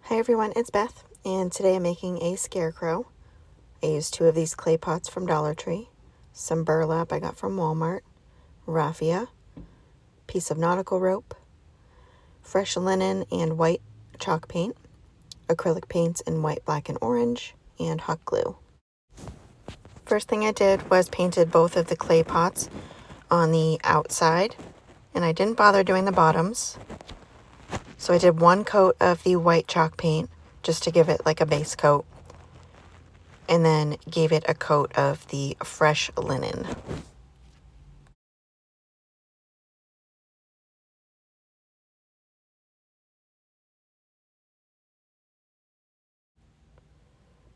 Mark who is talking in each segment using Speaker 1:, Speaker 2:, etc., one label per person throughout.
Speaker 1: Hi everyone, it's Beth, and today I'm making a scarecrow. I used 2 of these clay pots from Dollar Tree, some burlap I got from Walmart, raffia, piece of nautical rope, fresh linen and white chalk paint, acrylic paints in white, black, and orange, and hot glue. First thing I did was painted both of the clay pots on the outside, and I didn't bother doing the bottoms. So I did 1 coat of the white chalk paint just to give it like a base coat, and then gave it a coat of the fresh linen.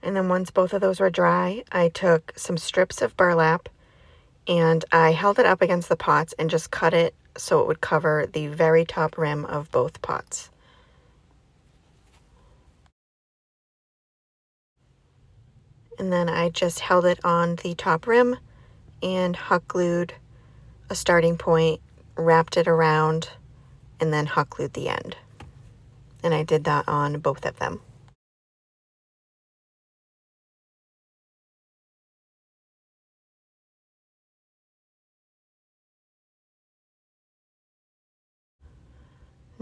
Speaker 1: And then once both of those were dry, I took some strips of burlap and I held it up against the pots and just cut it so it would cover the very top rim of both pots. And then I just held it on the top rim and hot glued a starting point, wrapped it around, and then hot glued the end. And I did that on both of them.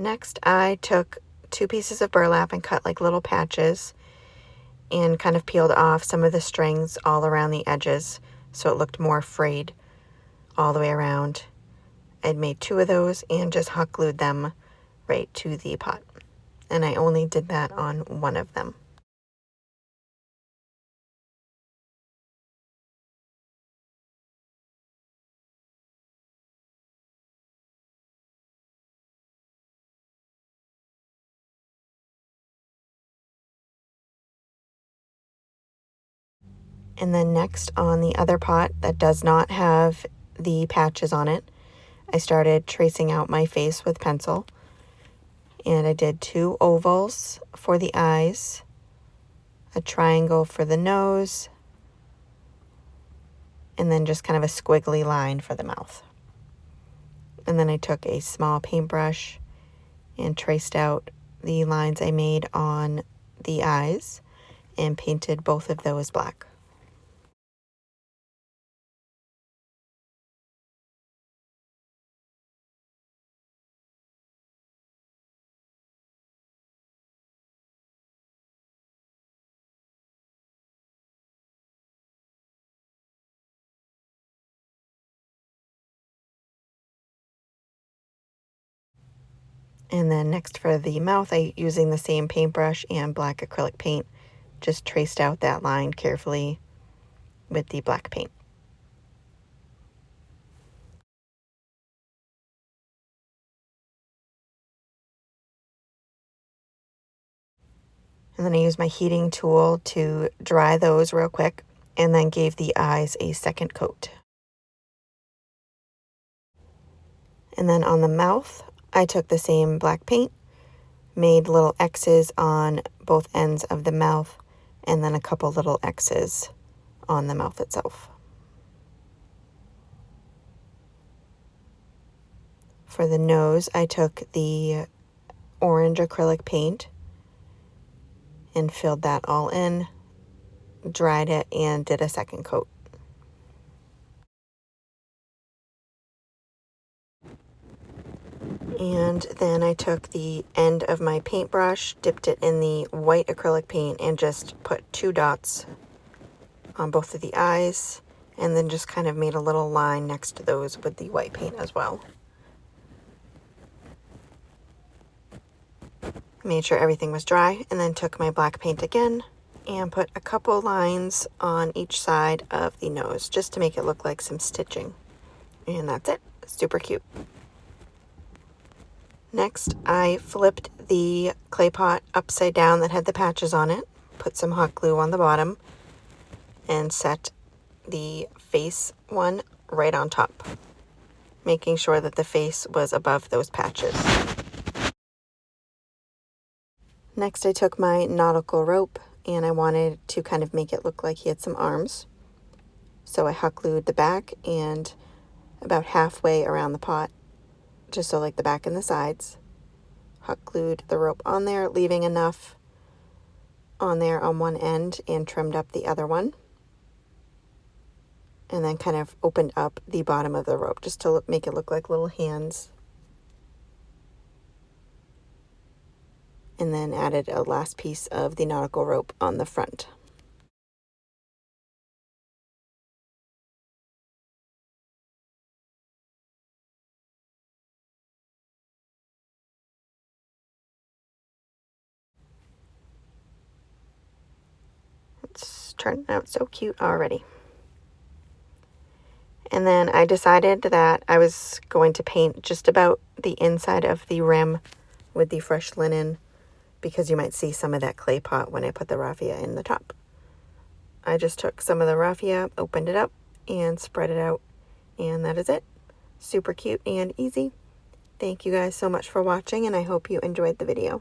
Speaker 1: Next, I took 2 pieces of burlap and cut like little patches and kind of peeled off some of the strings all around the edges so it looked more frayed all the way around. I'd made 2 of those and just hot glued them right to the pot. And I only did that on 1 of them. And then next, on the other pot that does not have the patches on it, I started tracing out my face with pencil. And I did 2 ovals for the eyes, a triangle for the nose, and then just kind of a squiggly line for the mouth. And then I took a small paintbrush and traced out the lines I made on the eyes and painted both of those black. And then next for the mouth, using the same paintbrush and black acrylic paint, just traced out that line carefully with the black paint. And then I used my heating tool to dry those real quick and then gave the eyes a second coat. And then on the mouth, I took the same black paint, made little X's on both ends of the mouth, and then a couple little X's on the mouth itself. For the nose, I took the orange acrylic paint and filled that all in, dried it, and did a second coat. And then I took the end of my paintbrush, dipped it in the white acrylic paint, and just put 2 dots on both of the eyes, and then just kind of made a little line next to those with the white paint as well. Made sure everything was dry, and then took my black paint again and put a couple lines on each side of the nose just to make it look like some stitching. And that's it. Super cute. Next, I flipped the clay pot upside down that had the patches on it, put some hot glue on the bottom, and set the face one right on top, making sure that the face was above those patches. Next, I took my nautical rope and I wanted to kind of make it look like he had some arms. So I hot glued the back and about halfway around the pot, just so like the back and the sides. Hot glued the rope on there, leaving enough on there on one end and trimmed up the other one. And then kind of opened up the bottom of the rope just to make it look like little hands. And then added a last piece of the nautical rope on the front. It's turning out so cute already. And then I decided that I was going to paint just about the inside of the rim with the fresh linen, because you might see some of that clay pot when I put the raffia in the top. I just took some of the raffia, opened it up, and spread it out, and that is it. Super cute and easy. Thank you guys so much for watching, and I hope you enjoyed the video.